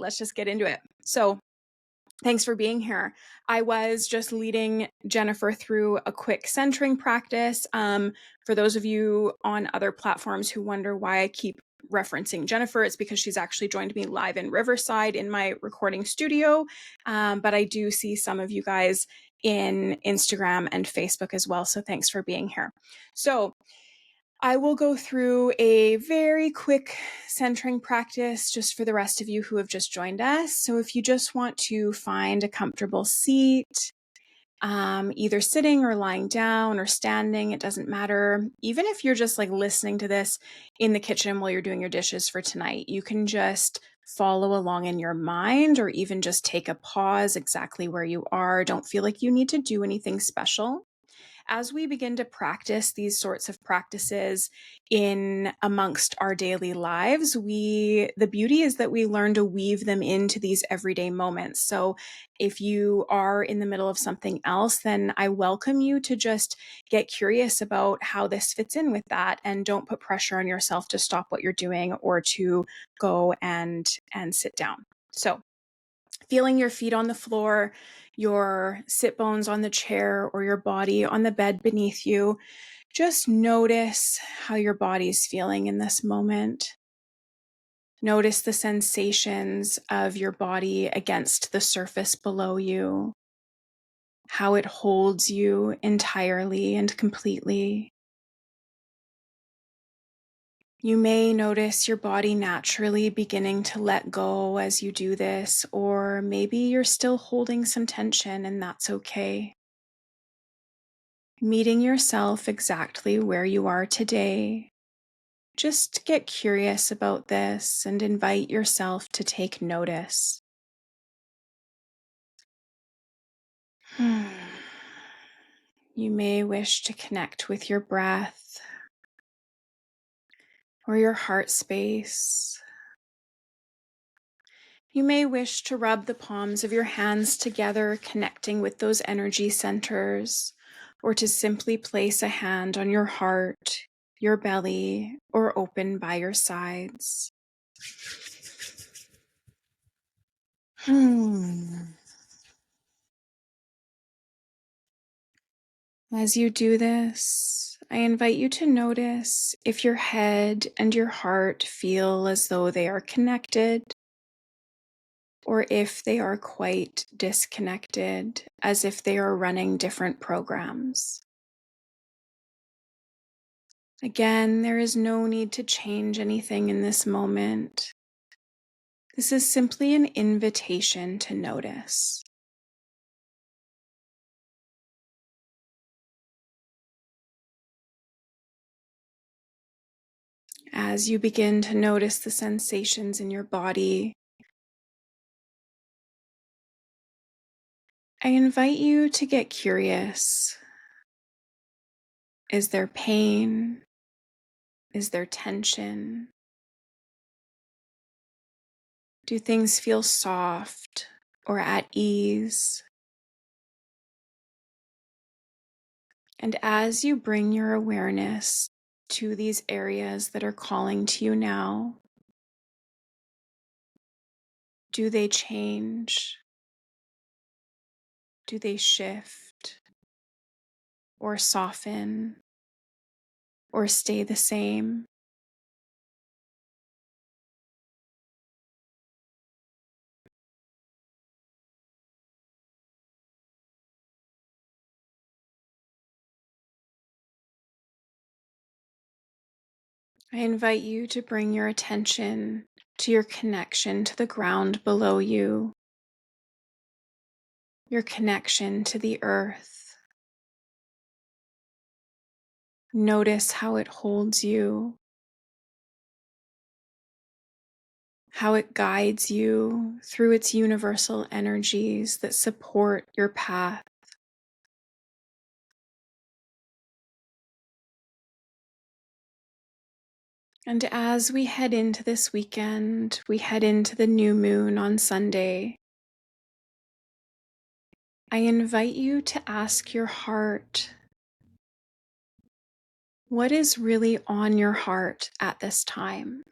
let's just get into it. So thanks for being here. I was just leading Jennifer through a quick centering practice. For those of you on other platforms who wonder why I keep referencing Jennifer, it's because she's actually joined me live in Riverside in my recording studio. But I do see some of you guys in Instagram and Facebook as well. So thanks for being here. So I will go through a very quick centering practice just for the rest of you who have just joined us. So if you just want to find a comfortable seat, either sitting or lying down or standing, it doesn't matter. Even if you're just like listening to this in the kitchen while you're doing your dishes for tonight, you can just follow along in your mind or even just take a pause exactly where you are. Don't feel like you need to do anything special. As we begin to practice these sorts of practices in amongst our daily lives, the beauty is that we learn to weave them into these everyday moments. So if you are in the middle of something else, then I welcome you to just get curious about how this fits in with that, and don't put pressure on yourself to stop what you're doing or to go and sit down. So feeling your feet on the floor, your sit bones on the chair, or your body on the bed beneath you. Just notice how your body's feeling in this moment. Notice the sensations of your body against the surface below you, how it holds you entirely and completely. You may notice your body naturally beginning to let go as you do this, or maybe you're still holding some tension, and that's okay. Meeting yourself exactly where you are today. Just get curious about this and invite yourself to take notice. You may wish to connect with your breath or your heart space. You may wish to rub the palms of your hands together, connecting with those energy centers, or to simply place a hand on your heart, your belly, or open by your sides. As you do this, I invite you to notice if your head and your heart feel as though they are connected, or if they are quite disconnected, as if they are running different programs. Again, there is no need to change anything in this moment. This is simply an invitation to notice. As you begin to notice the sensations in your body, I invite you to get curious. Is there pain? Is there tension? Do things feel soft or at ease? And as you bring your awareness to these areas that are calling to you now, do they change? Do they shift or soften or stay the same? I invite you to bring your attention to your connection to the ground below you, your connection to the earth. Notice how it holds you, how it guides you through its universal energies that support your path. And as we head into this weekend, we head into the new moon on Sunday. I invite you to ask your heart, what is really on your heart at this time?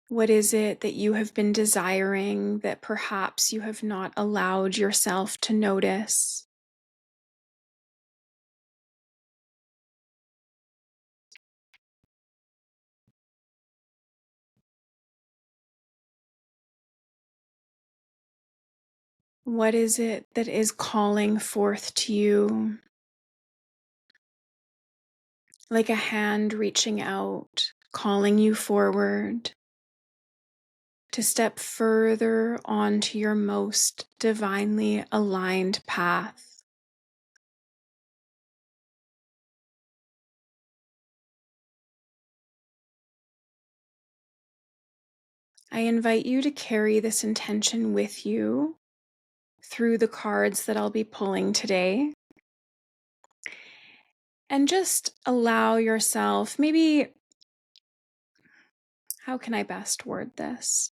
What is it that you have been desiring that perhaps you have not allowed yourself to notice? What is it that is calling forth to you? Like a hand reaching out, calling you forward to step further onto your most divinely aligned path. I invite you to carry this intention with you through the cards that I'll be pulling today. And just allow yourself, maybe, how can I best word this?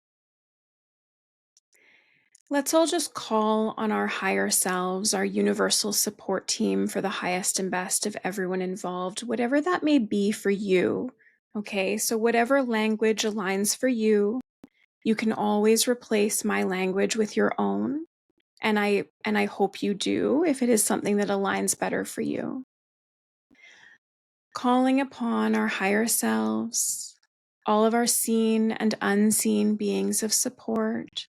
Let's all just call on our higher selves, our universal support team for the highest and best of everyone involved, whatever that may be for you. Okay, so whatever language aligns for you, you can always replace my language with your own. And I hope you do if it is something that aligns better for you. Calling upon our higher selves, all of our seen and unseen beings of support,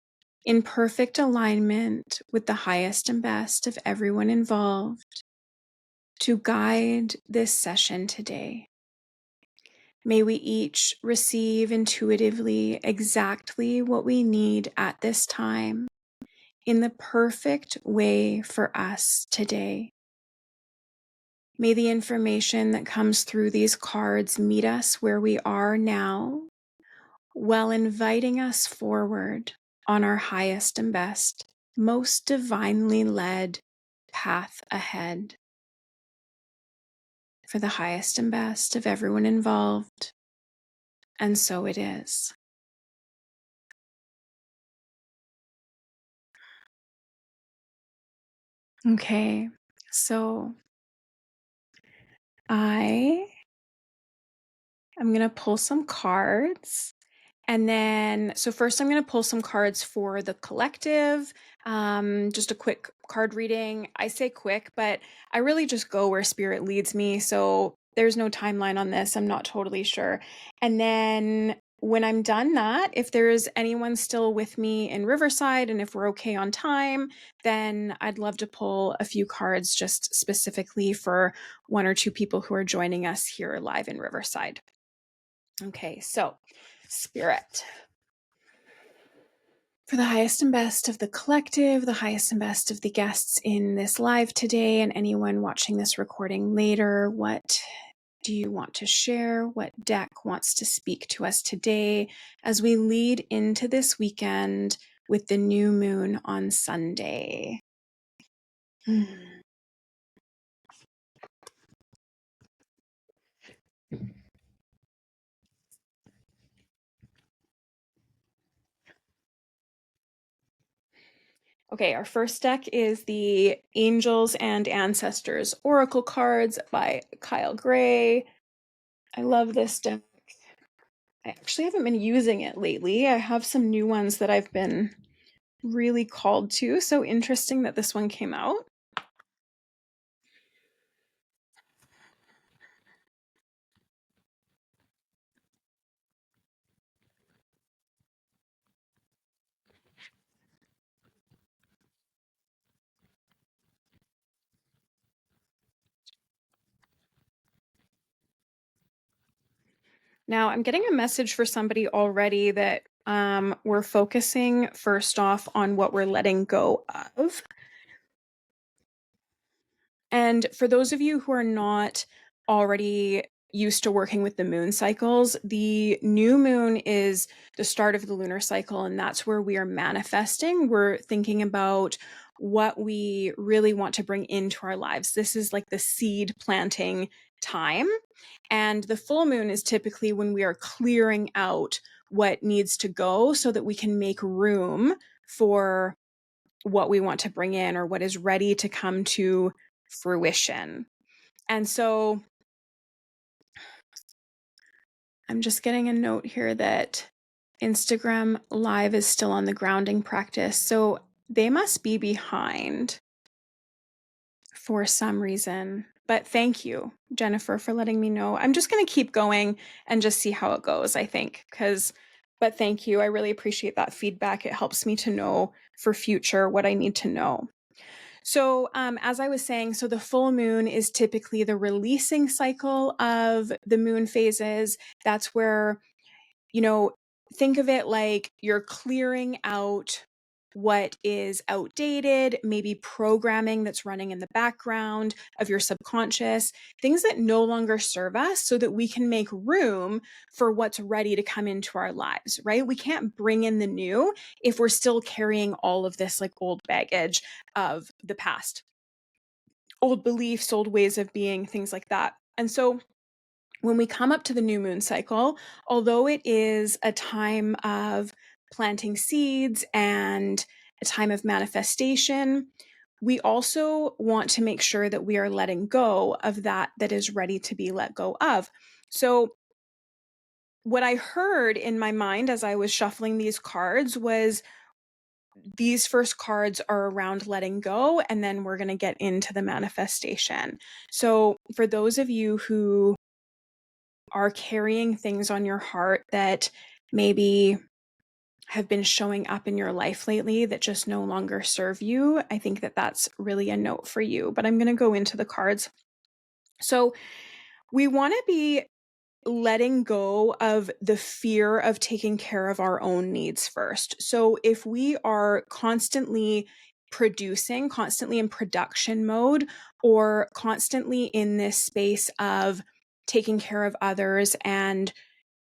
in perfect alignment with the highest and best of everyone involved, to guide this session today. May we each receive intuitively exactly what we need at this time in the perfect way for us today. May the information that comes through these cards meet us where we are now, while inviting us forward on our highest and best, most divinely led path ahead for the highest and best of everyone involved. And so it is. Okay, so I am going to pull some cards. And then, so first I'm going to pull some cards for the collective. Just a quick card reading. I say quick, but I really just go where spirit leads me. So there's no timeline on this. I'm not totally sure. And then when I'm done that, if there's anyone still with me in Riverside and if we're okay on time, then I'd love to pull a few cards just specifically for one or two people who are joining us here live in Riverside. Okay, so Spirit. For the highest and best of the collective, the highest and best of the guests in this live today, and anyone watching this recording later, what do you want to share? What deck wants to speak to us today as we lead into this weekend with the new moon on Sunday? Okay, our first deck is the Angels and Ancestors Oracle cards by Kyle Gray. I love this deck. I actually haven't been using it lately. I have some new ones that I've been really called to. So interesting that this one came out. Now, I'm getting a message for somebody already that we're focusing first off on what we're letting go of. And for those of you who are not already used to working with the moon cycles, the new moon is the start of the lunar cycle, and that's where we are manifesting. We're thinking about what we really want to bring into our lives. This is like the seed planting time. And the full moon is typically when we are clearing out what needs to go so that we can make room for what we want to bring in or what is ready to come to fruition. And so I'm just getting a note here that Instagram Live is still on the grounding practice, so they must be behind for some reason. But thank you, Jennifer, for letting me know. I'm just going to keep going and just see how it goes, I think, but thank you. I really appreciate that feedback. It helps me to know for future what I need to know. So, as I was saying, so the full moon is typically the releasing cycle of the moon phases. That's where, think of it like you're clearing out what is outdated, maybe programming that's running in the background of your subconscious, things that no longer serve us so that we can make room for what's ready to come into our lives, right? We can't bring in the new if we're still carrying all of this like old baggage of the past, old beliefs, old ways of being, things like that. And so when we come up to the new moon cycle, although it is a time of planting seeds and a time of manifestation, we also want to make sure that we are letting go of that is ready to be let go of. So what I heard in my mind as I was shuffling these cards was these first cards are around letting go, and then we're going to get into the manifestation. So for those of you who are carrying things on your heart that maybe have been showing up in your life lately that just no longer serve you, I think that that's really a note for you. But I'm going to go into the cards. So we want to be letting go of the fear of taking care of our own needs first. So if we are constantly producing, constantly in production mode, or constantly in this space of taking care of others and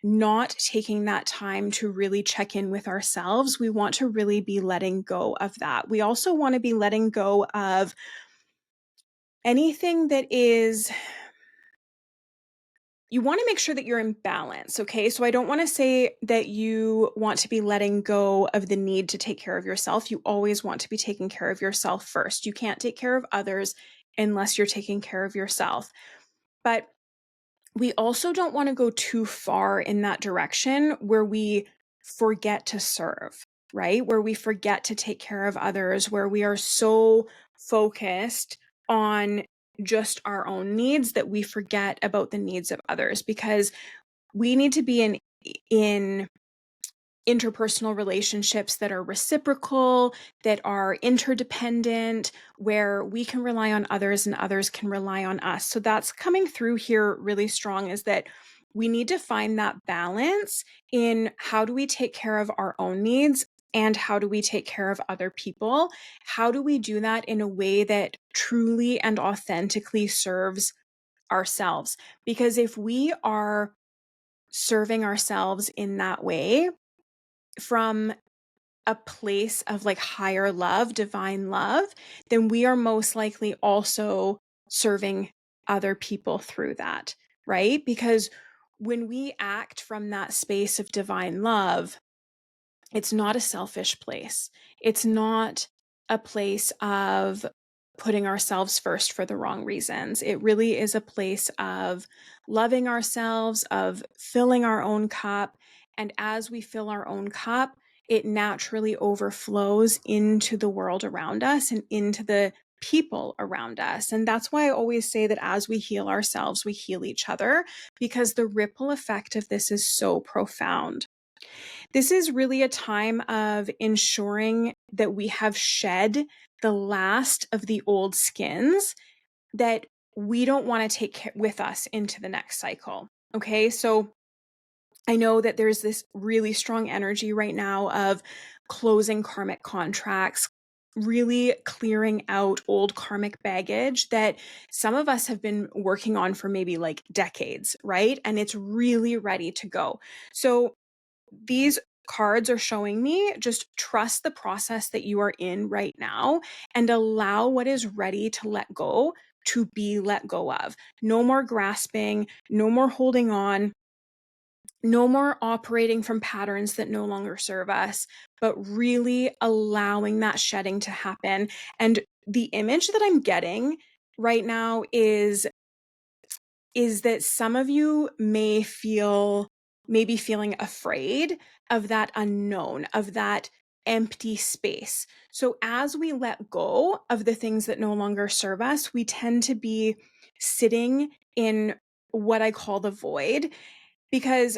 not taking that time to really check in with ourselves, we want to really be letting go of that. We also want to be letting go of anything that is, you want to make sure that you're in balance, okay? So I don't want to say that you want to be letting go of the need to take care of yourself. You always want to be taking care of yourself first. You can't take care of others unless you're taking care of yourself. But we also don't want to go too far in that direction where we forget to serve, right? Where we forget to take care of others, where we are so focused on just our own needs that we forget about the needs of others, because we need to be in interpersonal relationships that are reciprocal, that are interdependent, where we can rely on others and others can rely on us. So that's coming through here really strong, is that we need to find that balance in how do we take care of our own needs and how do we take care of other people? How do we do that in a way that truly and authentically serves ourselves? Because if we are serving ourselves in that way, from a place of like higher love, divine love, then we are most likely also serving other people through that, right? Because when we act from that space of divine love, it's not a selfish place. It's not a place of putting ourselves first for the wrong reasons. It really is a place of loving ourselves, of filling our own cup. And as we fill our own cup, it naturally overflows into the world around us and into the people around us. And that's why I always say that as we heal ourselves, we heal each other, because the ripple effect of this is so profound. This is really a time of ensuring that we have shed the last of the old skins that we don't want to take with us into the next cycle. Okay, so I know that there's this really strong energy right now of closing karmic contracts, really clearing out old karmic baggage that some of us have been working on for maybe like decades, right? And it's really ready to go. So these cards are showing me just trust the process that you are in right now and allow what is ready to let go to be let go of. No more grasping, no more holding on, no more operating from patterns that no longer serve us, but really allowing that shedding to happen. And the image that I'm getting right now is that some of you may feel maybe feeling afraid of that unknown, of that empty space. So as we let go of the things that no longer serve us, we tend to be sitting in what I call the void, because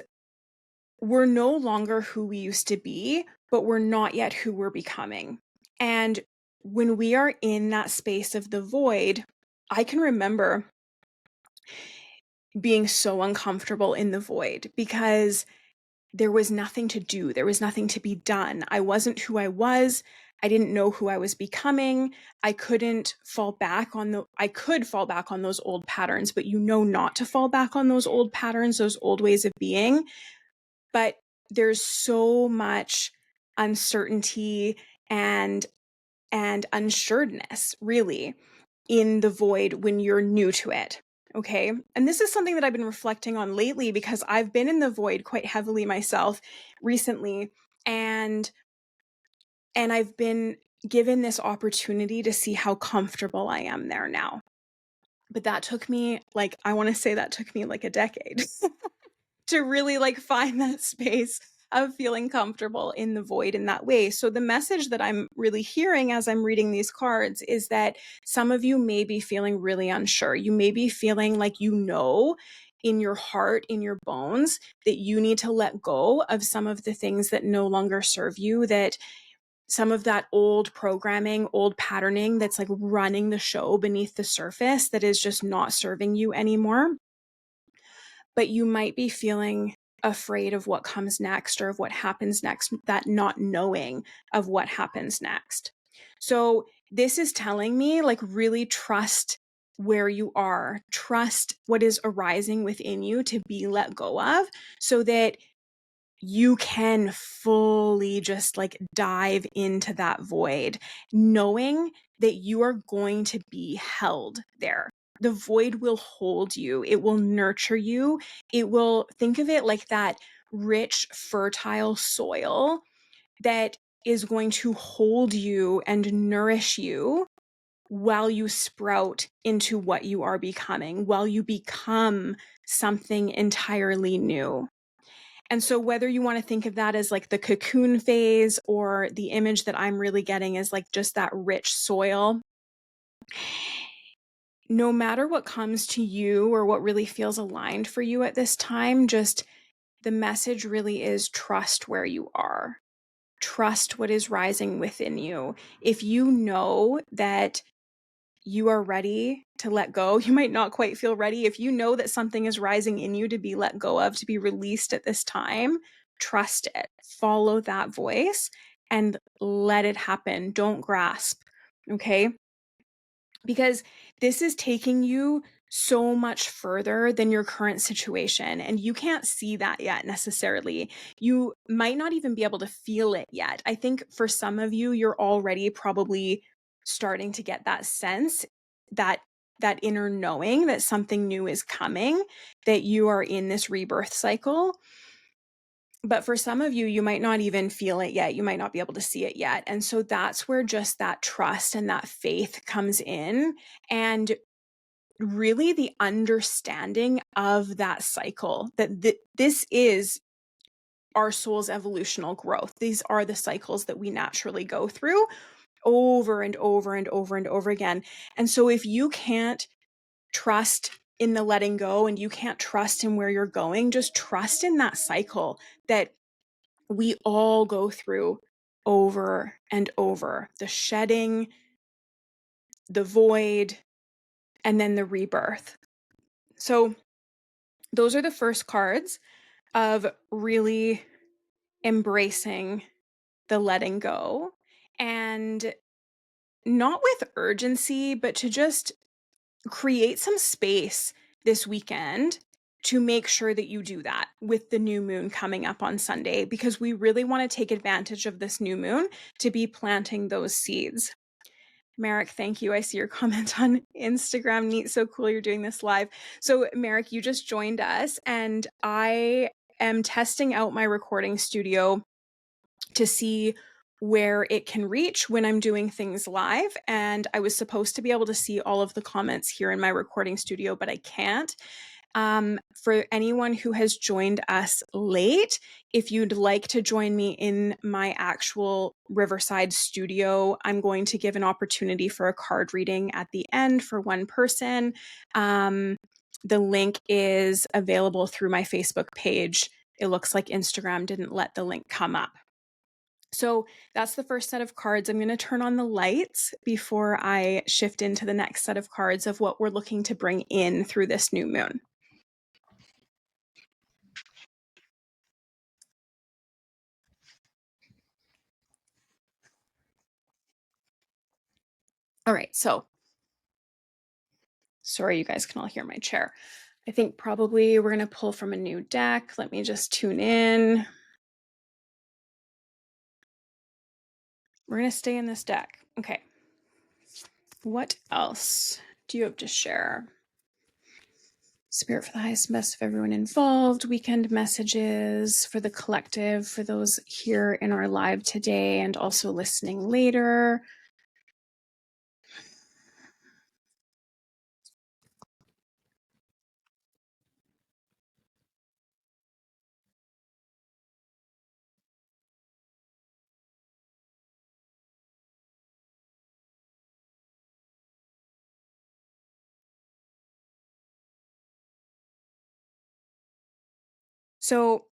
we're no longer who we used to be, but we're not yet who we're becoming. And when we are in that space of the void, I can remember being so uncomfortable in the void because there was nothing to do. There was nothing to be done. I wasn't who I was. I didn't know who I was becoming. I could fall back on those old patterns, but not to fall back on those old patterns, those old ways of being. But there's so much uncertainty and unsureness, really, in the void when you're new to it. Okay. And this is something that I've been reflecting on lately because I've been in the void quite heavily myself recently. And I've been given this opportunity to see how comfortable I am there now. But that took me like a decade to really find that space of feeling comfortable in the void in that way. So the message that I'm really hearing as I'm reading these cards is that some of you may be feeling really unsure. You may be feeling like in your heart, in your bones, that you need to let go of some of the things that no longer serve you, that some of that old programming, old patterning that's running the show beneath the surface that is just not serving you anymore. But you might be feeling afraid of what comes next or of what happens next, that not knowing of what happens next. So this is telling me really trust where you are, trust what is arising within you to be let go of, so that you can fully just dive into that void, knowing that you are going to be held there. The void will hold you. It will nurture you. It will, think of it like that rich, fertile soil that is going to hold you and nourish you while you sprout into what you are becoming, while you become something entirely new. And so whether you want to think of that as the cocoon phase, or the image that I'm really getting is just that rich soil, no matter what comes to you or what really feels aligned for you at this time, just the message really is trust where you are. Trust what is rising within you. If you know that you are ready to let go, you might not quite feel ready. If you know that something is rising in you to be let go of, to be released at this time, trust it. Follow that voice and let it happen. Don't grasp. Okay? Because this is taking you so much further than your current situation, and you can't see that yet necessarily. You might not even be able to feel it yet. I think for some of you, you're already probably starting to get that sense, that inner knowing that something new is coming, that you are in this rebirth cycle. But for some of you, you might not even feel it yet. You might not be able to see it yet. And so that's where just that trust and that faith comes in, and really the understanding of that cycle, that this is our soul's evolutional growth. These are the cycles that we naturally go through over and over and over and over again. And so if you can't trust in the letting go, and you can't trust in where you're going, just trust in that cycle that we all go through over and over: the shedding, the void, and then the rebirth. So those are the first cards of really embracing the letting go, and not with urgency, but to just create some space this weekend to make sure that you do that with the new moon coming up on Sunday, because we really want to take advantage of this new moon to be planting those seeds. Merrick, thank you. I see your comment on Instagram. Neat. So cool you're doing this live. So Merrick, you just joined us, and I am testing out my recording studio to see where it can reach when I'm doing things live. And I was supposed to be able to see all of the comments here in my recording studio, but I can't. For anyone who has joined us late, if you'd like to join me in my actual Riverside studio, I'm going to give an opportunity for a card reading at the end for one person. The link is available through my Facebook page. It looks like Instagram didn't let the link come up. So that's the first set of cards. I'm going to turn on the lights before I shift into the next set of cards of what we're looking to bring in through this new moon. All right, so sorry, you guys can all hear my chair. I think probably we're going to pull from a new deck. Let me just tune in. We're going to stay in this deck. Okay. What else do you have to share? Spirit for the highest and best of everyone involved. Weekend messages for the collective, for those here in our live today and also listening later. So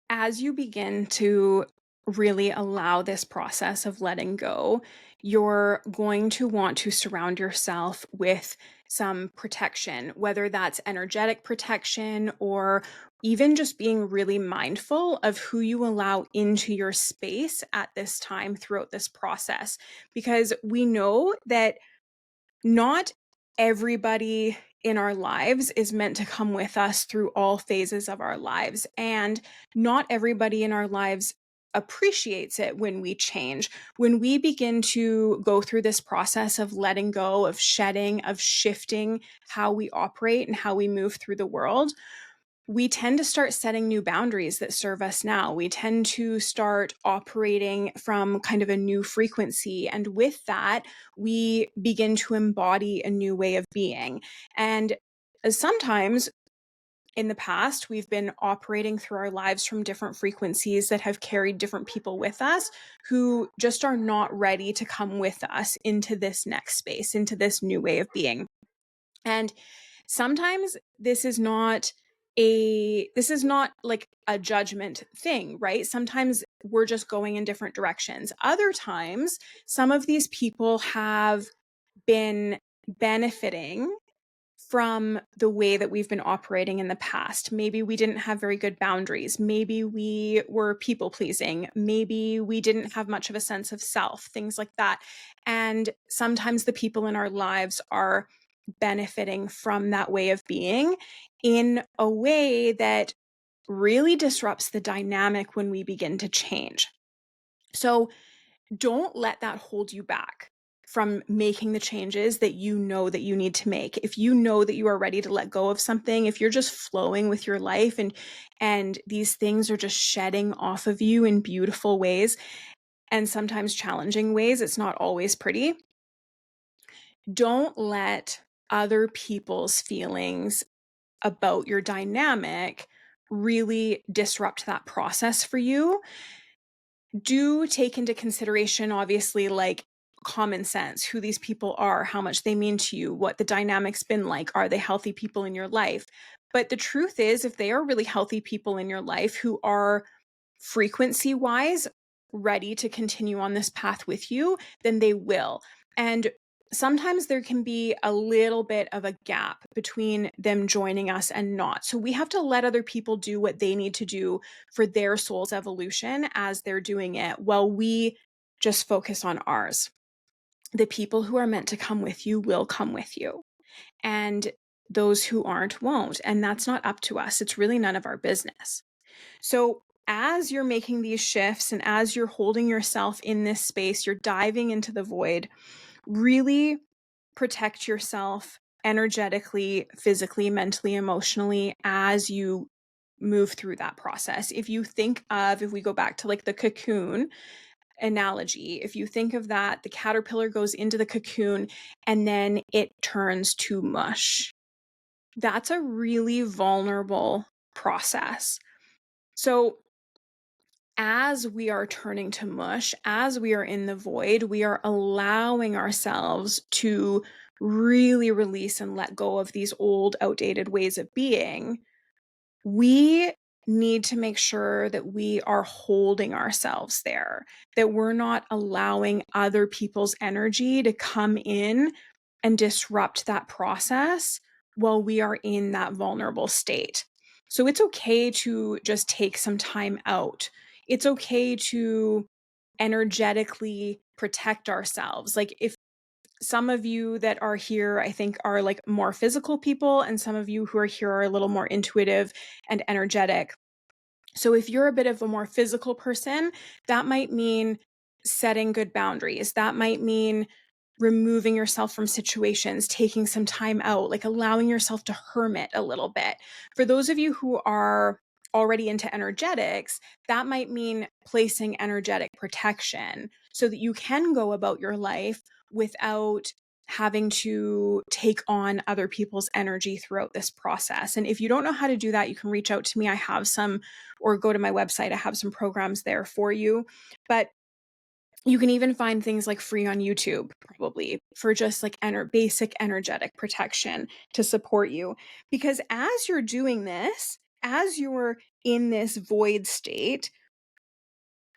as you begin to really allow this process of letting go, you're going to want to surround yourself with some protection, whether that's energetic protection or even just being really mindful of who you allow into your space at this time throughout this process. Because we know that not everybody in our lives is meant to come with us through all phases of our lives. And not everybody in our lives appreciates it when we change. When we begin to go through this process of letting go, of shedding, of shifting how we operate and how we move through the world, we tend to start setting new boundaries that serve us now. We tend to start operating from kind of a new frequency. And with that, we begin to embody a new way of being. And sometimes in the past, we've been operating through our lives from different frequencies that have carried different people with us who just are not ready to come with us into this next space, into this new way of being. And sometimes this is not like a judgment thing, right? Sometimes we're just going in different directions. Other times, some of these people have been benefiting from the way that we've been operating in the past. Maybe we didn't have very good boundaries. Maybe we were people pleasing. Maybe we didn't have much of a sense of self, things like that. And sometimes the people in our lives are benefiting from that way of being in a way that really disrupts the dynamic when we begin to change. So don't let that hold you back from making the changes that you know that you need to make. If you know that you are ready to let go of something, if you're just flowing with your life and these things are just shedding off of you in beautiful ways and sometimes challenging ways, it's not always pretty. Don't let other people's feelings about your dynamic really disrupt that process for you. Do take into consideration, obviously, like common sense, who these people are, how much they mean to you, what the dynamic's been like. Are they healthy people in your life? But the truth is, if they are really healthy people in your life who are frequency wise ready to continue on this path with you, then they will. And sometimes there can be a little bit of a gap between them joining us and not. So we have to let other people do what they need to do for their soul's evolution as they're doing it, while we just focus on ours. The people who are meant to come with you will come with you. And those who aren't won't. And that's not up to us. It's really none of our business. So as you're making these shifts and as you're holding yourself in this space, you're diving into the void, really protect yourself energetically, physically, mentally, emotionally as you move through that process. If we go back to like the cocoon analogy, if you think of that, the caterpillar goes into the cocoon and then it turns to mush. That's a really vulnerable process. So, as we are turning to mush, as we are in the void, we are allowing ourselves to really release and let go of these old, outdated ways of being. We need to make sure that we are holding ourselves there, that we're not allowing other people's energy to come in and disrupt that process while we are in that vulnerable state. So it's okay to just take some time out. It's okay to energetically protect ourselves. Like, if some of you that are here, I think, are like more physical people, and some of you who are here are a little more intuitive and energetic. So if you're a bit of a more physical person, that might mean setting good boundaries. That might mean removing yourself from situations, taking some time out, like allowing yourself to hermit a little bit. For those of you who are already into energetics, that might mean placing energetic protection so that you can go about your life without having to take on other people's energy throughout this process. And if you don't know how to do that, you can reach out to me. I have some, or go to my website. I have some programs there for you. But you can even find things like free on YouTube, probably, for just like basic energetic protection to support you. Because as you're doing this, as you're in this void state,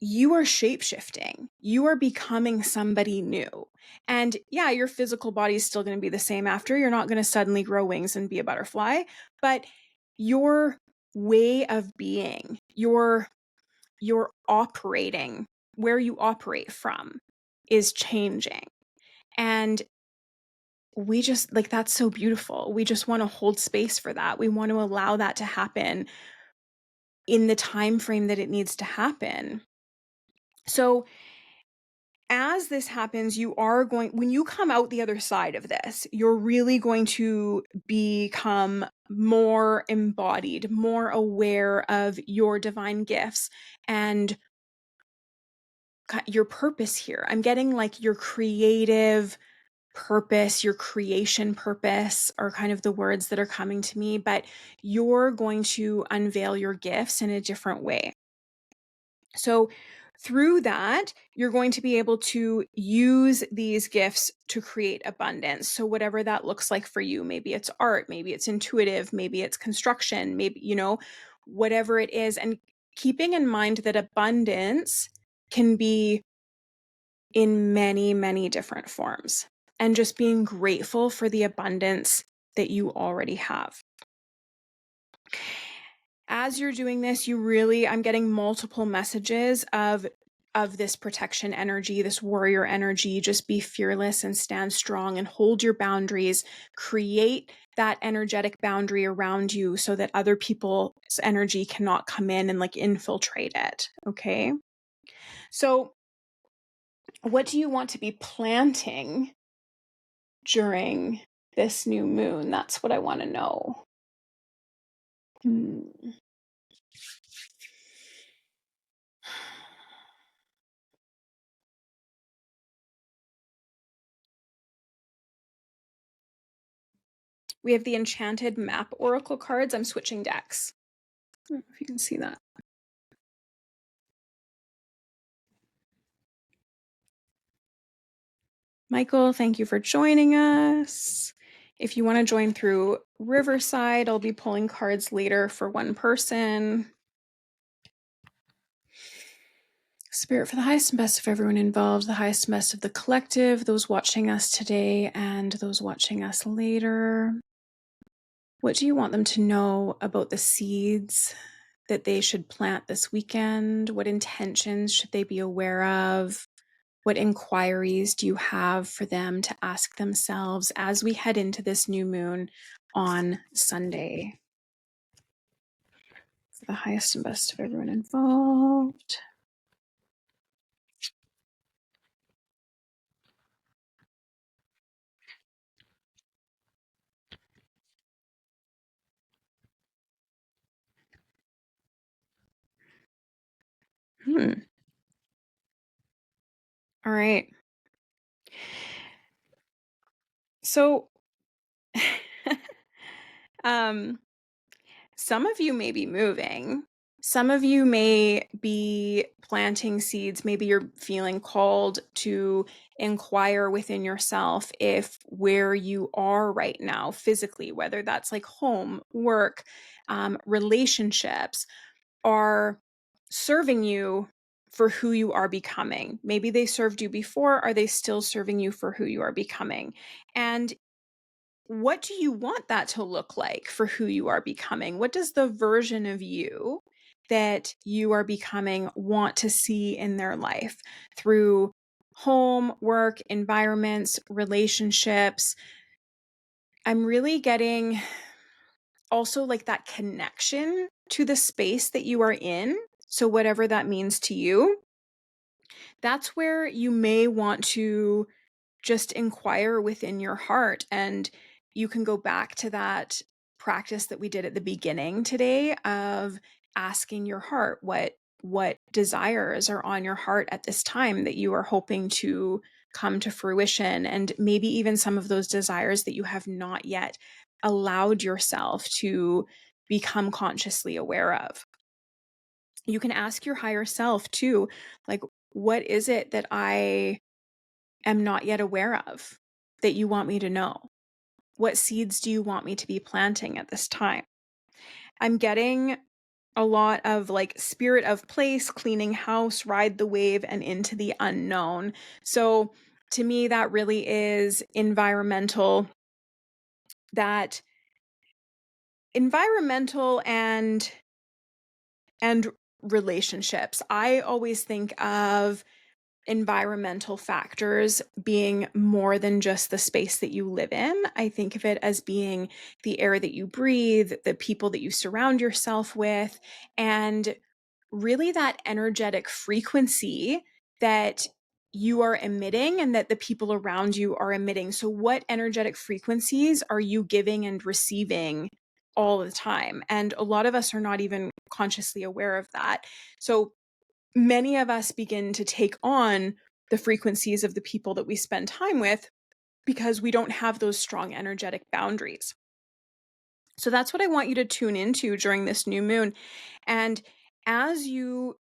you are shape-shifting. You are becoming somebody new. And yeah, your physical body is still going to be the same after. You're not going to suddenly grow wings and be a butterfly, but your way of being, your operating, where you operate from, is changing. And we just, like, that's so beautiful. We just want to hold space for that. We want to allow that to happen in the time frame that it needs to happen. So as this happens, when you come out the other side of this, you're really going to become more embodied, more aware of your divine gifts and your purpose here. I'm getting like your creative purpose, your creation purpose are kind of the words that are coming to me, but you're going to unveil your gifts in a different way. So through that, you're going to be able to use these gifts to create abundance. So whatever that looks like for you, maybe it's art, maybe it's intuitive, maybe it's construction, maybe, whatever it is. And keeping in mind that abundance can be in many, many different forms, and just being grateful for the abundance that you already have. As you're doing this, I'm getting multiple messages of this protection energy, this warrior energy. Just be fearless and stand strong and hold your boundaries. Create that energetic boundary around you so that other people's energy cannot come in and like infiltrate it. Okay. So what do you want to be planting during this new moon? That's what I want to know. We have the Enchanted Map Oracle cards. I'm switching decks. I don't know if you can see that. Michael, thank you for joining us. If you want to join through Riverside, I'll be pulling cards later for one person. Spirit, for the highest and best of everyone involved, the highest and best of the collective, those watching us today and those watching us later. What do you want them to know about the seeds that they should plant this weekend? What intentions should they be aware of? What inquiries do you have for them to ask themselves as we head into this new moon on Sunday? For the highest and best of everyone involved. All right. So Um, some of you may be moving. Some of you may be planting seeds. Maybe you're feeling called to inquire within yourself if where you are right now, physically, whether that's like home, work, relationships, are serving you for who you are becoming. Maybe they served you before. Are they still serving you for who you are becoming? And what do you want that to look like for who you are becoming? What does the version of you that you are becoming want to see in their life through home, work, environments, relationships? I'm really getting also like that connection to the space that you are in. So, whatever that means to you, that's where you may want to just inquire within your heart. And you can go back to that practice that we did at the beginning today of asking your heart what desires are on your heart at this time that you are hoping to come to fruition, and maybe even some of those desires that you have not yet allowed yourself to become consciously aware of. You can ask your higher self too, like, what is it that I am not yet aware of that you want me to know? What seeds do you want me to be planting at this time? I'm getting a lot of like spirit of place, cleaning house, ride the wave, and into the unknown. So to me, that really is that environmental and relationships. I always think of environmental factors being more than just the space that you live in. I think of it as being the air that you breathe, the people that you surround yourself with, and really that energetic frequency that you are emitting and that the people around you are emitting. So, what energetic frequencies are you giving and receiving all the time? And a lot of us are not even consciously aware of that. So, many of us begin to take on the frequencies of the people that we spend time with because we don't have those strong energetic boundaries. So that's what I want you to tune into during this new moon. And as you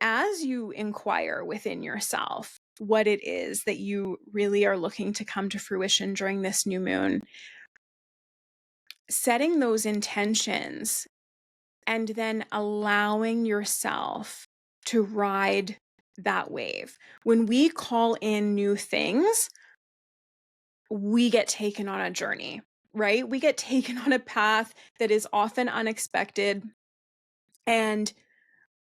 inquire within yourself what it is that you really are looking to come to fruition during this new moon, setting those intentions and then allowing yourself to ride that wave. When we call in new things, we get taken on a journey, right? We get taken on a path that is often unexpected, and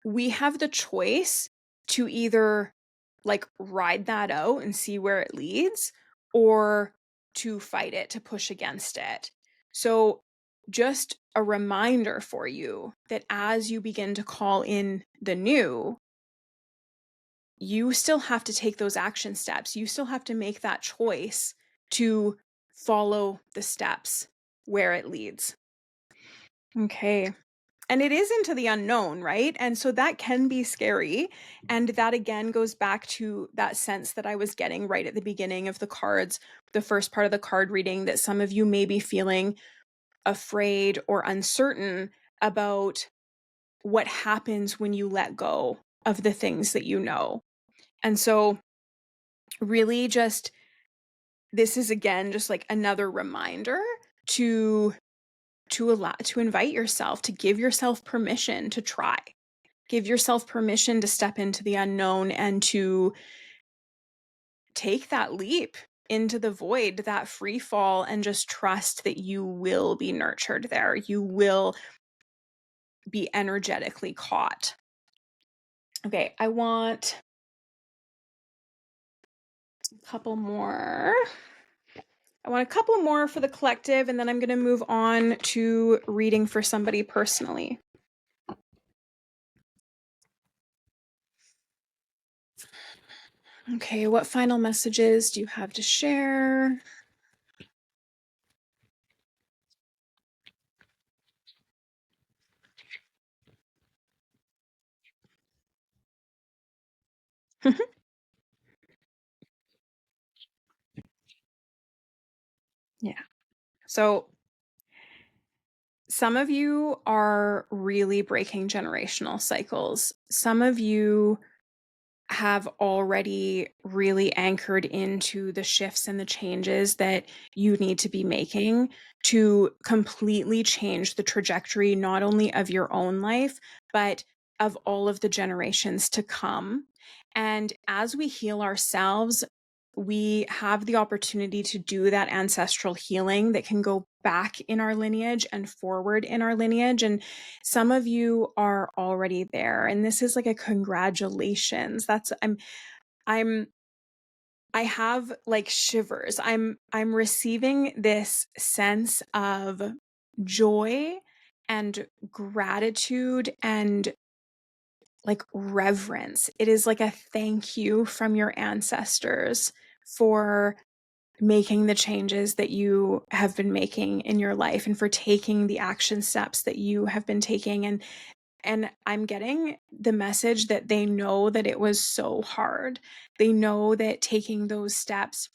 we have the choice to either like ride that out and see where it leads, or to fight it, to push against it. So, just a reminder for you that as you begin to call in the new, you still have to take those action steps. You still have to make that choice to follow the steps where it leads. Okay. And it is into the unknown, right? And so that can be scary. And that again goes back to that sense that I was getting right at the beginning of the cards, the first part of the card reading, that some of you may be feeling afraid or uncertain about what happens when you let go of the things that you know. And so, really, just this is again just like another reminder to invite yourself, to give yourself permission to try. Give yourself permission to step into the unknown and to take that leap into the void, that free fall, and just trust that you will be nurtured there. You will be energetically caught. Okay, I want a couple more. I want a couple more for the collective, and then I'm going to move on to reading for somebody personally. Okay, what final messages do you have to share? Yeah. So Some of you are really breaking generational cycles. Some of you have already really anchored into the shifts and the changes that you need to be making to completely change the trajectory, not only of your own life, but of all of the generations to come. And as we heal ourselves, we have the opportunity to do that ancestral healing that can go back in our lineage and forward in our lineage. And some of you are already there. And this is like a congratulations. I have like shivers. I'm receiving this sense of joy and gratitude and like reverence. It is like a thank you from your ancestors for making the changes that you have been making in your life and for taking the action steps that you have been taking. And I'm getting the message that they know that it was so hard. They know that taking those steps,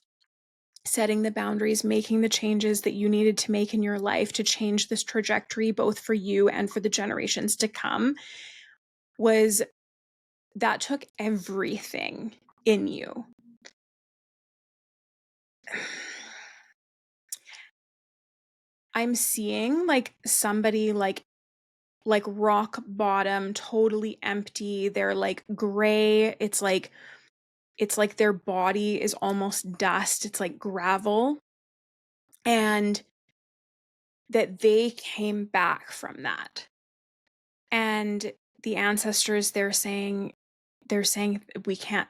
setting the boundaries, making the changes that you needed to make in your life to change this trajectory, both for you and for the generations to come, that took everything in you. I'm seeing like somebody like rock bottom, totally empty. They're like gray. It's like their body is almost dust. It's like gravel. And that they came back from that. And the ancestors, they're saying we can't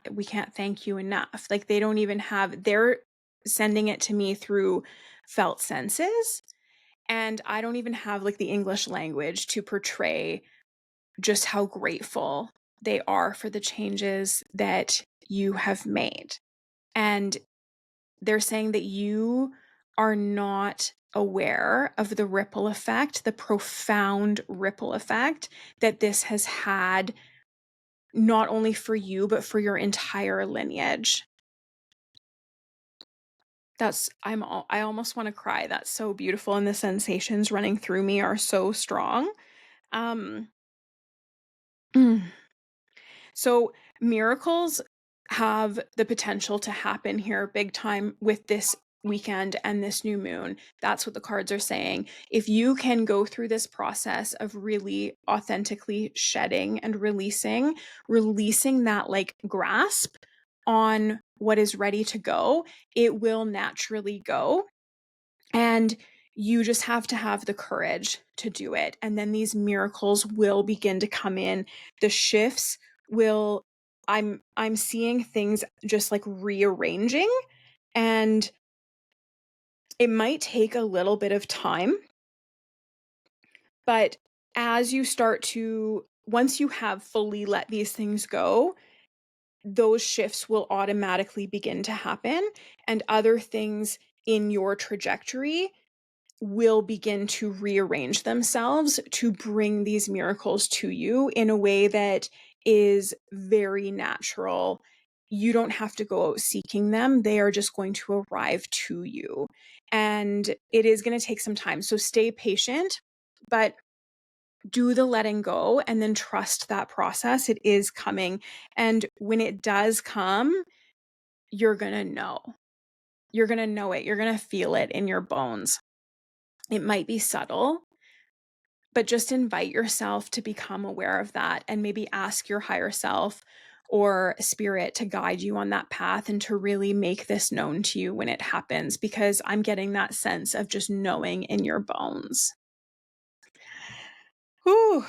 thank you enough. Like they don't even have, they're sending it to me through felt senses. And I don't even have like the English language to portray just how grateful they are for the changes that you have made. And they're saying that you are not aware of the ripple effect, the profound ripple effect that this has had, not only for you, but for your entire lineage. I almost want to cry. That's so beautiful. And the sensations running through me are so strong. So miracles have the potential to happen here big time with this weekend and this new moon. That's what the cards are saying. If you can go through this process of really authentically shedding and releasing that like grasp on what is ready to go, it will naturally go. And you just have to have the courage to do it. And then these miracles will begin to come in. The shifts will, I'm seeing things just like rearranging, and it might take a little bit of time. But as you start to, once you have fully let these things go, those shifts will automatically begin to happen, and other things in your trajectory will begin to rearrange themselves to bring these miracles to you in a way that is very natural. You don't have to go out seeking them. They are just going to arrive to you. And it is going to take some time. So stay patient, but do the letting go and then trust that process. It is coming. And when it does come, you're going to know. You're going to know it. You're going to feel it in your bones. It might be subtle, but just invite yourself to become aware of that and maybe ask your higher self or spirit to guide you on that path and to really make this known to you when it happens, because I'm getting that sense of just knowing in your bones. Whew.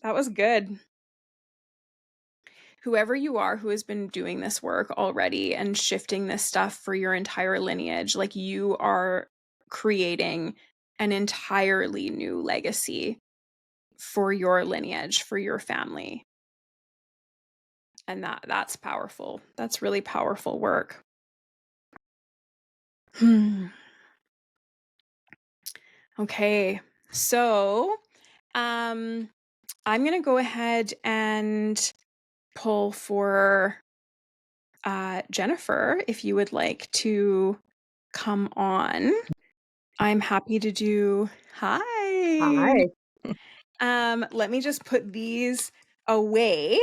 That was good. Whoever you are who has been doing this work already and shifting this stuff for your entire lineage, like you are creating an entirely new legacy for your lineage, for your family. And that's powerful. That's really powerful work. Okay. So, I'm going to go ahead and pull for Jennifer, if you would like to come on. I'm happy to do. Hi. Hi. Let me just put these away.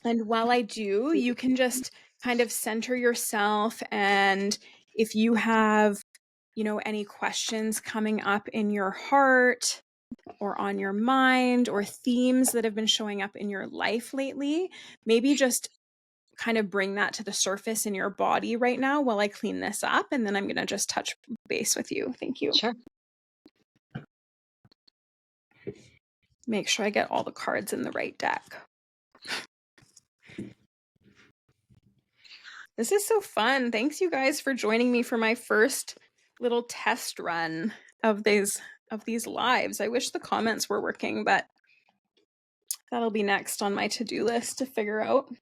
And while I do, you can just kind of center yourself. And if you have, any questions coming up in your heart or on your mind or themes that have been showing up in your life lately, maybe just kind of bring that to the surface in your body right now while I clean this up. And then I'm going to just touch base with you. Thank you. Sure. Make sure I get all the cards in the right deck. This is so fun. Thanks you guys for joining me for my first little test run of these lives. I wish the comments were working, but that'll be next on my to-do list to figure out.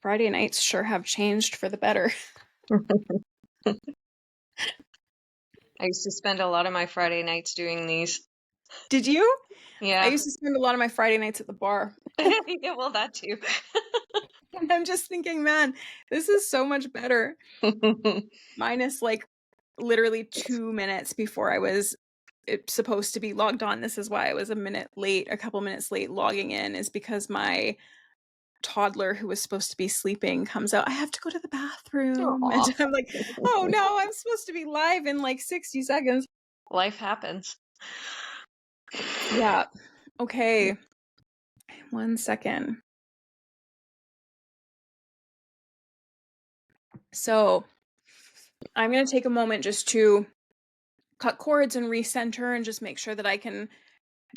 Friday nights sure have changed for the better. I used to spend a lot of my Friday nights doing these. Did you? Yeah. I used to spend a lot of my Friday nights at the bar. Yeah, well, that too. And I'm just thinking, man, this is so much better. Minus like literally 2 minutes before I was supposed to be logged on. This is why I was a couple minutes late logging in, is because my toddler who was supposed to be sleeping comes out. I have to go to the bathroom. Aw. And I'm like, oh no, I'm supposed to be live in like 60 seconds. Life happens. Yeah. Okay. 1 second. So I'm going to take a moment just to cut cords and recenter and just make sure that I can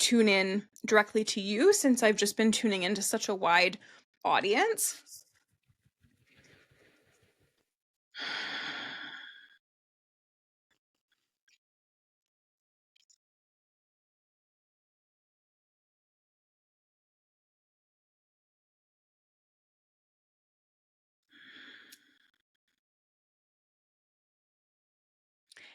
tune in directly to you, since I've just been tuning into such a wide audience.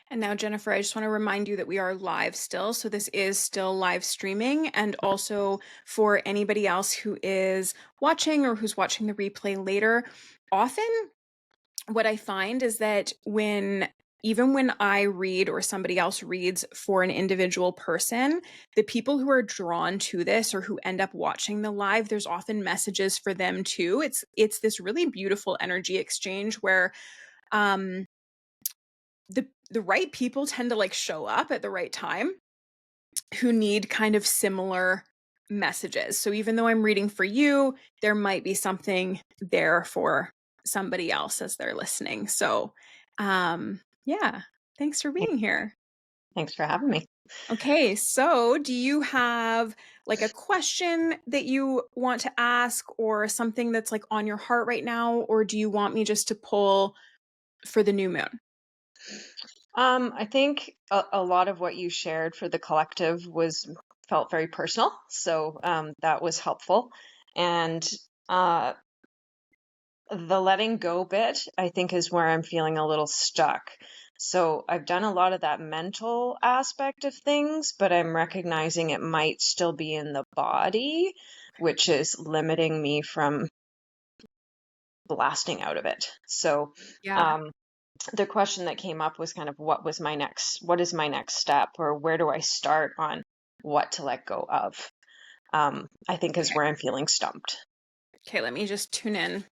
And now, Jennifer, I just want to remind you that we are live still. So this is still live streaming. And also for anybody else who is watching or who's watching the replay later, often what I find is that even when I read or somebody else reads for an individual person, the people who are drawn to this or who end up watching the live, there's often messages for them too. It's this really beautiful energy exchange where the right people tend to like show up at the right time who need kind of similar messages. So even though I'm reading for you, there might be something there for somebody else as they're listening. So yeah, thanks for being here. Thanks for having me. Okay, so do you have like a question that you want to ask or something that's like on your heart right now, or do you want me just to pull for the new moon? I think a lot of what you shared for the collective felt very personal, so that was helpful. And the letting go bit, I think, is where I'm feeling a little stuck. So I've done a lot of that mental aspect of things, but I'm recognizing it might still be in the body, which is limiting me from blasting out of it. So Yeah. the question that came up was kind of what is my next step, or where do I start on what to let go of? I think is where I'm feeling stumped. Okay, let me just tune in.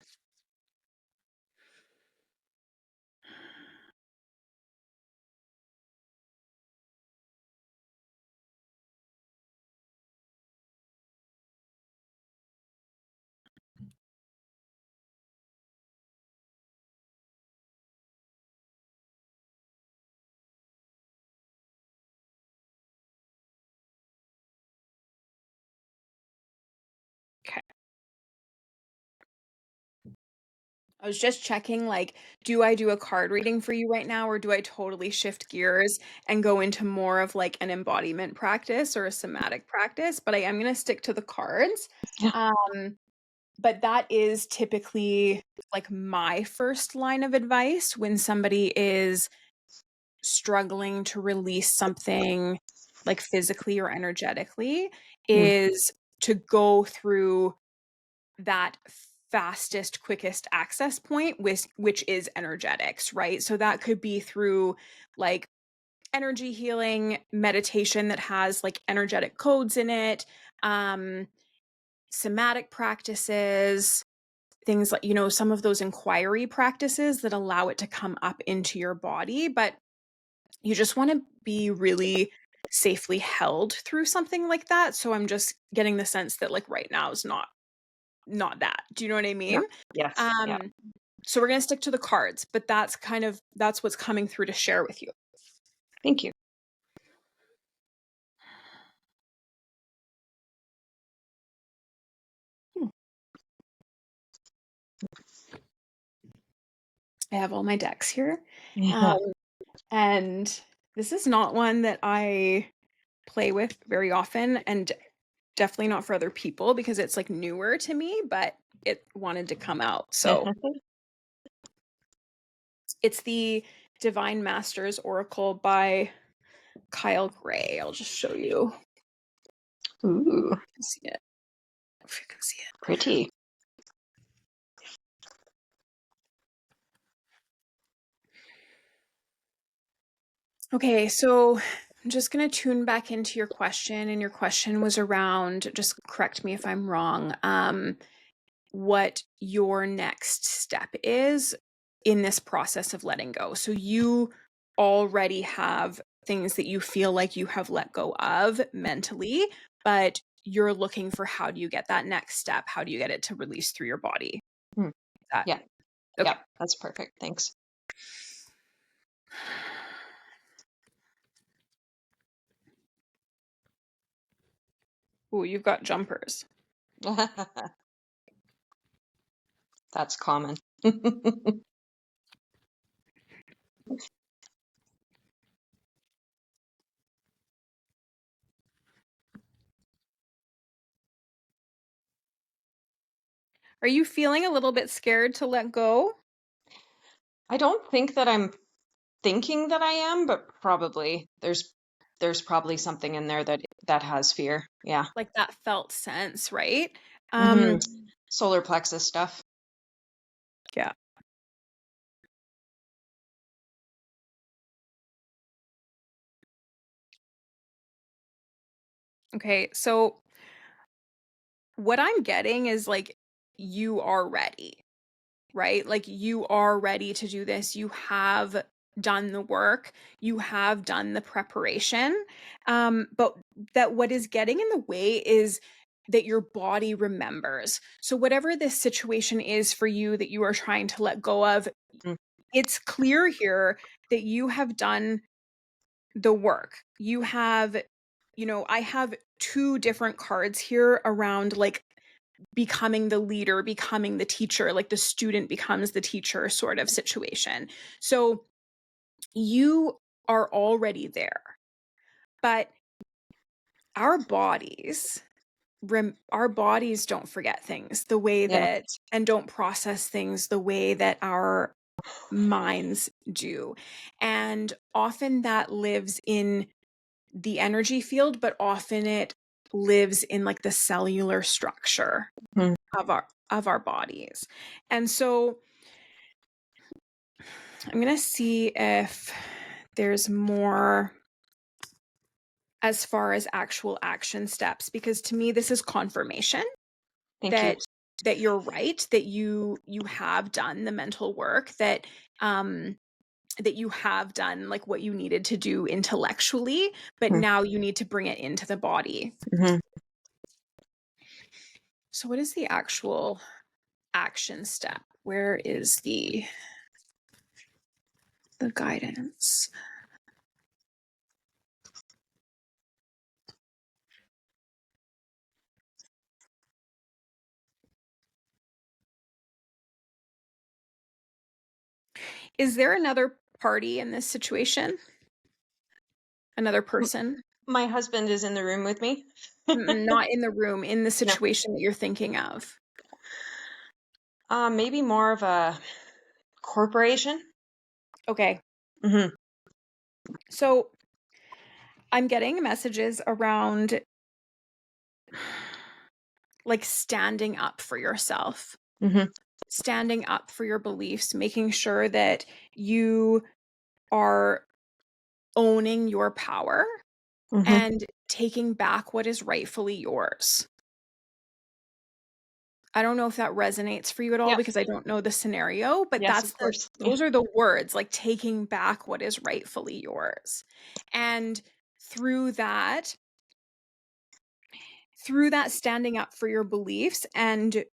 Okay. I was just checking, like, do I do a card reading for you right now, or do I totally shift gears and go into more of like an embodiment practice or a somatic practice? But I am going to stick to the cards. Yeah. But that is typically like my first line of advice when somebody is struggling to release something like physically or energetically, is to go through that fastest, quickest access point, which is energetics, right? So that could be through like energy healing meditation that has like energetic codes in it, somatic practices, things like, some of those inquiry practices that allow it to come up into your body. But you just want to be really safely held through something like that. So I'm just getting the sense that like right now is not that. Do you know what I Yeah. mean? Yes. Yeah. Um, so we're going to stick to the cards, but that's what's coming through to share with you. Thank you. I have all my decks here. Yeah. Um, and this is not one that I play with very often, and definitely not for other people because it's like newer to me, but it wanted to come out. So it's the Divine Masters Oracle by Kyle Gray. I'll just show you. Ooh, See it. If you can see it. pretty. Okay, so I'm just going to tune back into your question. And your question was around, just correct me if I'm wrong, what your next step is in this process of letting go. So you already have things that you feel like you have let go of mentally, but you're looking for how do you get that next step? How do you get it to release through your body? Hmm. That Yeah. okay. Yeah. That's perfect. Thanks. Ooh, you've got jumpers. That's common. Are you feeling a little bit scared to let go? I don't think that I'm thinking that I am, but probably there's probably something in there that has fear. Yeah. Like that felt sense, right? Hmm. Solar plexus stuff. Yeah. Okay, so what I'm getting is like you are ready, right? Like you are ready to do this. You have done the work, you have done the preparation. But that what is getting in the way is that your body remembers. So, whatever this situation is for you that you are trying to let go of, Mm. it's clear here that you have done the work. You have, I have two different cards here around like becoming the leader, becoming the teacher, like the student becomes the teacher sort of situation. So you are already there. But our bodies, our bodies don't forget things the way Yeah. that, and don't process things the way that our minds do. And often that lives in the energy field, but often it lives in like the cellular structure Mm. of our bodies. And so I'm going to see if there's more as far as actual action steps, because to me this is confirmation Thank you. that you're right, that you have done the mental work, that you have done like what you needed to do intellectually, but now you need to bring it into the body. Mm-hmm. So what is the actual action step? Where is the guidance? Is there another party in this situation? Another person? My husband is in the room with me. Not in the room, in the No. situation that you're thinking of. Maybe more of a corporation. Okay. Mm-hmm. So I'm getting messages around like standing up for yourself, Mhm. standing up for your beliefs, making sure that you are owning your power Mhm. and taking back what is rightfully yours. I don't know if that resonates for you at all Yes. because I don't know the scenario, but Yes, of course. Yeah. those are the words, like taking back what is rightfully yours. And through that, through that standing up for your beliefs and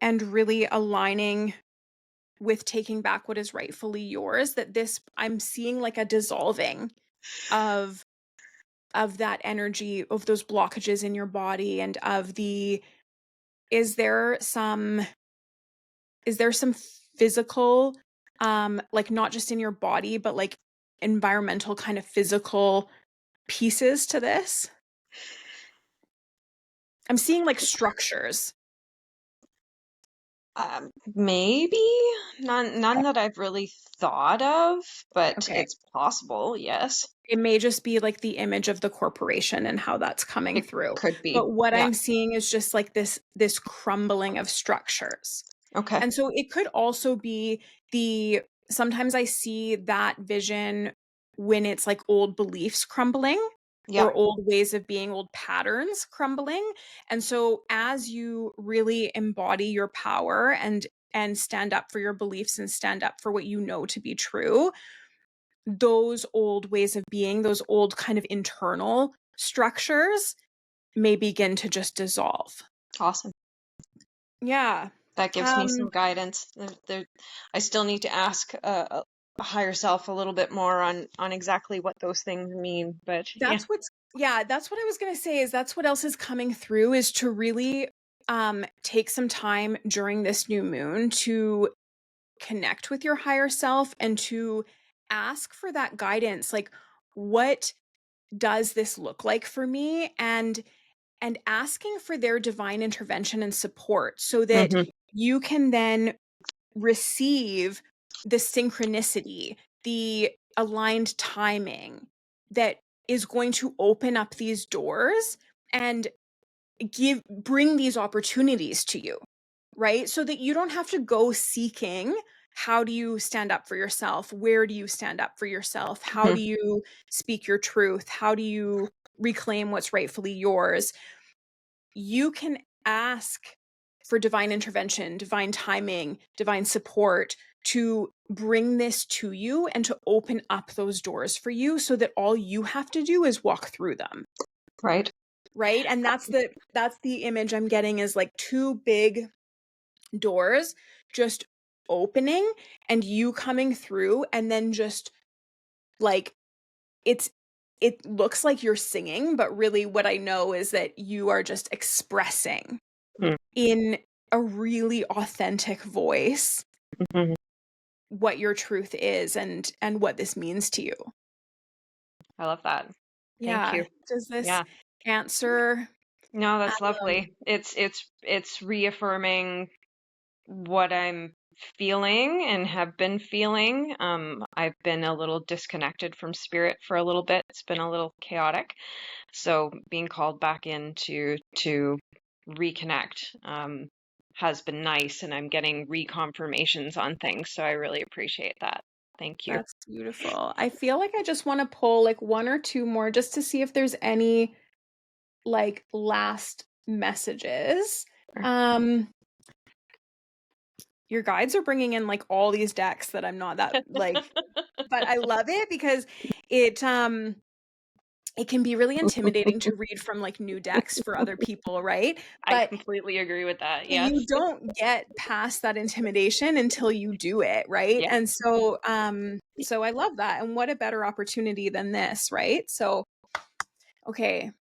really aligning with taking back what is rightfully yours, that this I'm seeing like a dissolving of that energy, of those blockages in your body, and of the is there some is there some physical, like not just in your body, but like environmental kind of physical pieces to this? I'm seeing like structures. Maybe none that I've really thought of, but Okay. it's possible. Yes, It may just be like the image of the corporation and how that's coming it through. could be. But what Yeah. I'm seeing is just like this crumbling of structures. Okay. And so it could also be the sometimes I see that vision when it's like old beliefs crumbling Yeah. or old ways of being, old patterns crumbling. And so as you really embody your power and stand up for your beliefs and stand up for what you know to be true, those old ways of being, those old kind of internal structures may begin to just dissolve. Awesome. Yeah. That gives me Um some guidance. I still need to ask a higher self a little bit more on exactly what those things mean. But yeah. That's what's yeah, that's what I was gonna say is that's what else is coming through is to really take some time during this new moon to connect with your higher self and to ask for that guidance. Like, what does this look like for me? And asking for their divine intervention and support so that Hmm. you can then receive the synchronicity, the aligned timing that is going to open up these doors and give bring these opportunities to you, right? So that you don't have to go seeking how do you stand up for yourself? Where do you stand up for yourself? How Hmm. do you speak your truth? How do you reclaim what's rightfully yours? You can ask for divine intervention, divine timing, divine support to bring this to you and to open up those doors for you so that all you have to do is walk through them, Right. right? And that's the image I'm getting is like two big doors just opening and you coming through and then just like it's it looks like you're singing, but really what I know is that you are just expressing in a really authentic voice Hmm. what your truth is and what this means to you. I love that. Thank Yeah. you. Does this Yeah. answer No, that's um, lovely. It's reaffirming what I'm feeling and have been feeling. I've been a little disconnected from spirit for a little bit. It's been a little chaotic. So being called back in to reconnect has been nice, and I'm getting reconfirmations on things. So I really appreciate that. Thank you. that's beautiful. I feel like I just want to pull like one or two more just to see if there's any like last messages. Um your guides are bringing in like all these decks that I'm not that like but I love it because it it can be really intimidating to read from like new decks for other people, right? I But completely agree with that. you Yes. don't get past that intimidation until you do it, right? Yeah. And so so I love that. And what a better opportunity than this, right? So okay,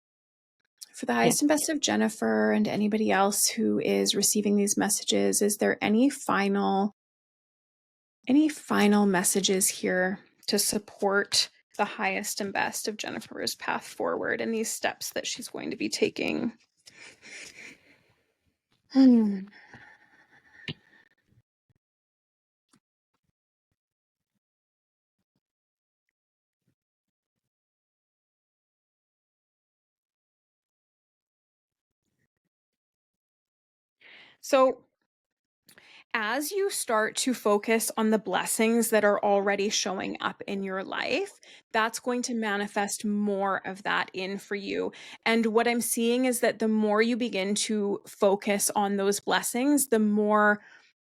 for the Yeah. highest and best of Jennifer and anybody else who is receiving these messages, is there any final messages here to support the highest and best of Jennifer's path forward and these steps that she's going to be taking? Hmm. So, as you start to focus on the blessings that are already showing up in your life, that's going to manifest more of that in for you. And what I'm seeing is that the more you begin to focus on those blessings, the more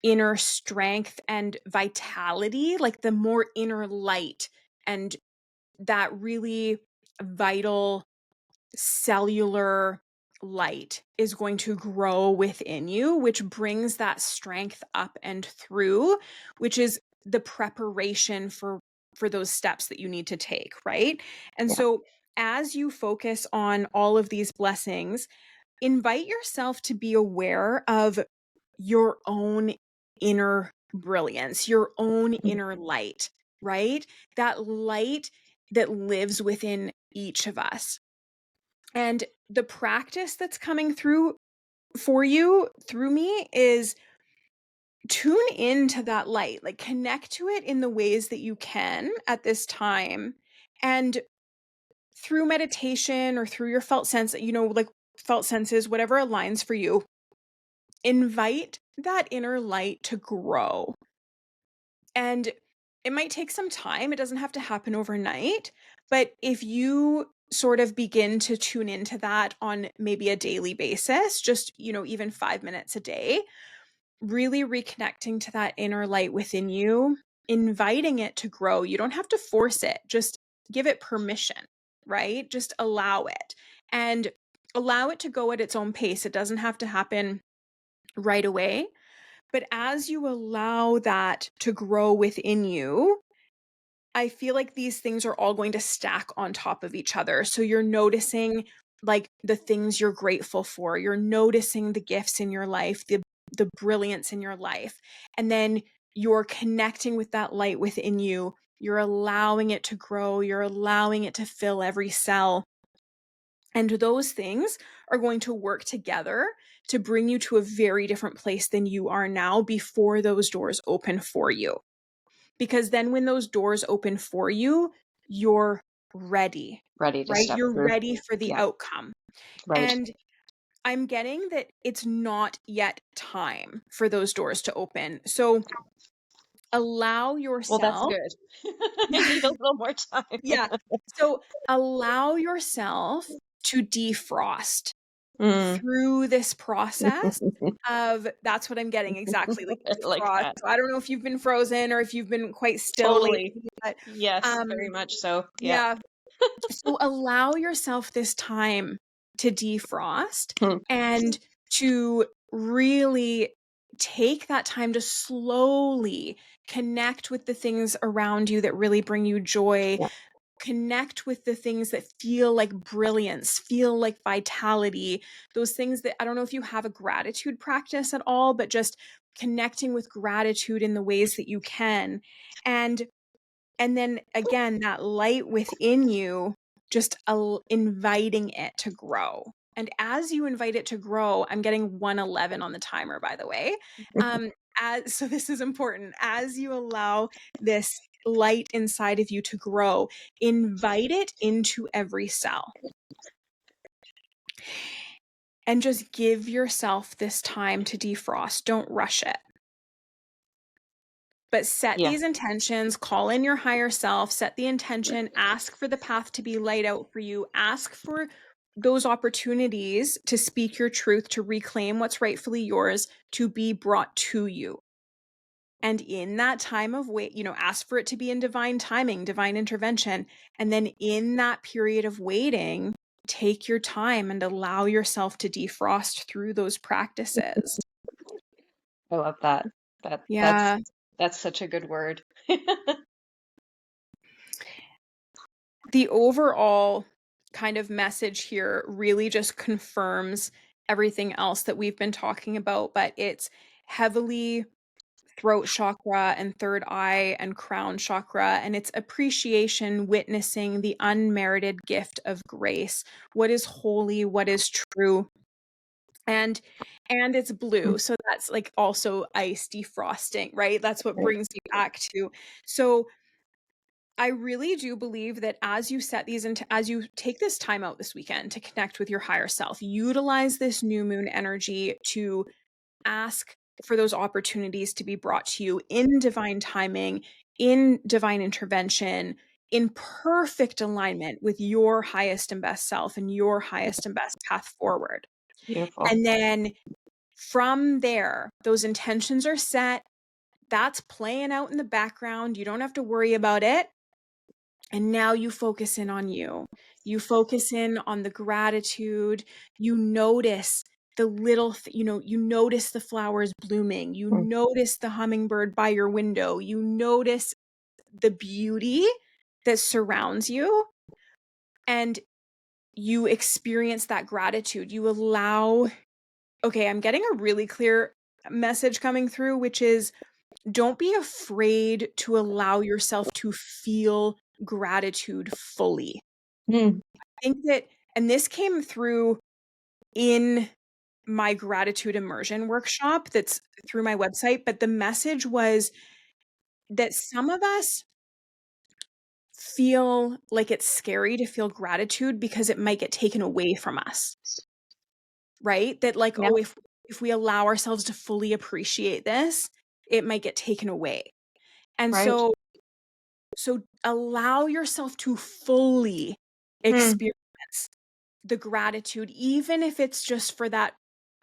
inner strength and vitality, like the more inner light and that really vital cellular light is going to grow within you, which brings that strength up and through, which is the preparation for those steps that you need to take, right? And Yeah. so as you focus on all of these blessings, invite yourself to be aware of your own inner brilliance, your own inner light, right? That light that lives within each of us. And the practice that's coming through for you through me is tune into that light, like connect to it in the ways that you can at this time. And through meditation or through your felt sense, like felt senses, whatever aligns for you, invite that inner light to grow. And it might take some time. It doesn't have to happen overnight. But if you sort of begin to tune into that on maybe a daily basis, just, even 5 minutes a day, really reconnecting to that inner light within you, inviting it to grow. You don't have to force it, just give it permission, right? Just allow it and allow it to go at its own pace. It doesn't have to happen right away. But as you allow that to grow within you, I feel like these things are all going to stack on top of each other. So you're noticing like the things you're grateful for. You're noticing the gifts in your life, the brilliance in your life. And then you're connecting with that light within you. You're allowing it to grow. You're allowing it to fill every cell. And those things are going to work together to bring you to a very different place than you are now before those doors open for you. Because then when those doors open for you, you're ready, Ready to right? step You're through. ready for the Yeah. outcome. Right. And I'm getting that it's not yet time for those doors to open. So allow Well, that's yourself. good. I need a little more time. Yeah. So allow yourself to defrost Mm. through this process of that's what I'm getting exactly, like I like defrost. that. So I don't know if you've been frozen or if you've been quite still Totally. lately, but Yes, um very much so. Yeah. yeah. So allow yourself this time to defrost Hmm. and to really take that time to slowly connect with the things around you that really bring you joy, Yeah. connect with the things that feel like brilliance, feel like vitality, those things that I don't know if you have a gratitude practice at all, but just connecting with gratitude in the ways that you can. And and then again, that light within you, just inviting it to grow. And as you invite it to grow, I'm getting 111 on the timer, by the way. Um, so this is important. As you allow this light inside of you to grow, invite it into every cell and just give yourself this time to defrost. Don't rush it. But set Yeah. these intentions, call in your higher self, set the intention, ask for the path to be laid out for you, ask for those opportunities to speak your truth, to reclaim what's rightfully yours, to be brought to you. And in that time of wait, ask for it to be in divine timing, divine intervention. And then in that period of waiting, take your time and allow yourself to defrost through those practices. I love that. That Yeah. that's such a good word. The overall kind of message here really just confirms everything else that we've been talking about, but it's heavily throat chakra and third eye and crown chakra, and it's appreciation, witnessing the unmerited gift of grace, what is holy, what is true. And it's blue, so that's like also ice defrosting, right? That's what Right. brings me back to. So I really do believe that as you set these into, as you take this time out this weekend to connect with your higher self, utilize this new moon energy to ask for those opportunities to be brought to you in divine timing, in divine intervention, in perfect alignment with your highest and best self and your highest and best path forward. Beautiful. And then from there, those intentions are set. That's playing out in the background. You don't have to worry about it. And now you focus in on you. You focus in on the gratitude. You notice the little, you notice the flowers blooming. You Mm, notice the hummingbird by your window. You notice the beauty that surrounds you. And you experience that gratitude. You allow, okay, I'm getting a really clear message coming through, which is don't be afraid to allow yourself to feel gratitude fully. mm, I think that, and this came through in my gratitude immersion workshop that's through my website, but the message was that some of us feel like it's scary to feel gratitude because it might get taken away from us, right? That like, yeah, oh, if we allow ourselves to fully appreciate this, it might get taken away. And right. so allow yourself to fully Mm, experience the gratitude, even if it's just for that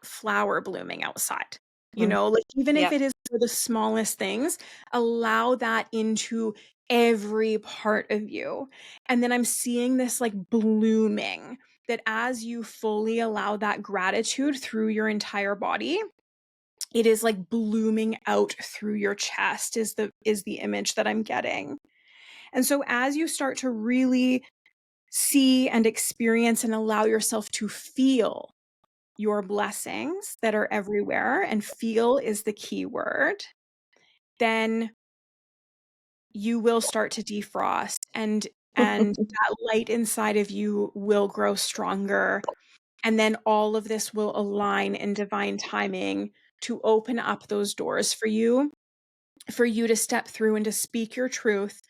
flower blooming outside. mm, Like even yeah, if it is for the smallest things, allow that into every part of you. And then I'm seeing this like blooming that as you fully allow that gratitude through your entire body, it is like blooming out through your chest is the image that I'm getting. And so as you start to really see and experience and allow yourself to feel your blessings that are everywhere, and feel is the key word, then you will start to defrost and that light inside of you will grow stronger. And then all of this will align in divine timing to open up those doors for you to step through and to speak your truth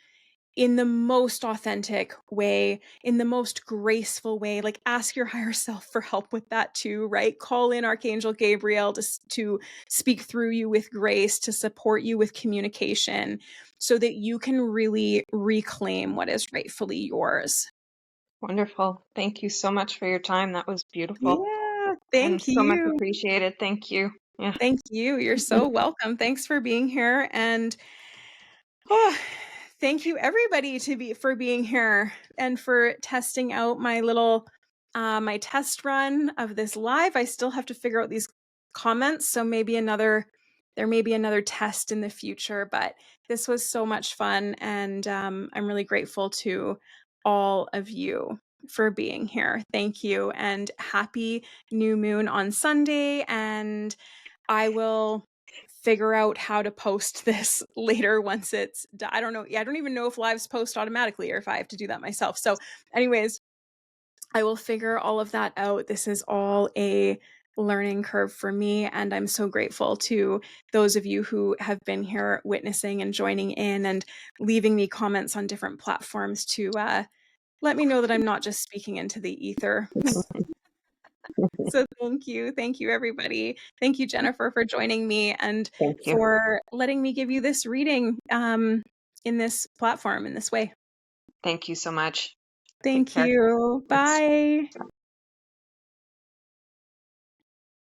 in the most authentic way, in the most graceful way. Like ask your higher self for help with that too, right? Call in Archangel Gabriel to speak through you with grace, to support you with communication so that you can really reclaim what is rightfully yours. wonderful. Thank you so much for your time. That was beautiful Yeah, and thank so much you. appreciated. Thank you. Yeah. Thank you. You're so welcome. Thanks for being here. And oh, thank you everybody for being here and for testing out my little my test run of this live. I still have to figure out these comments, so there may be another test in the future, but this was so much fun, and I'm really grateful to all of you for being here. Thank you, and happy new moon on Sunday, and I will figure out how to post this later once it's done. I don't know. I don't even know if lives post automatically or if I have to do that myself. So, anyways, I will figure all of that out. This is all a learning curve for me. And I'm so grateful to those of you who have been here witnessing and joining in and leaving me comments on different platforms to let me know that I'm not just speaking into the ether. So thank you. Thank you, everybody. Thank you, Jennifer, for joining me and Thank you. for letting me give you this reading in this platform in this way. Thank you so much. Take Thank care. you. Thanks. Bye.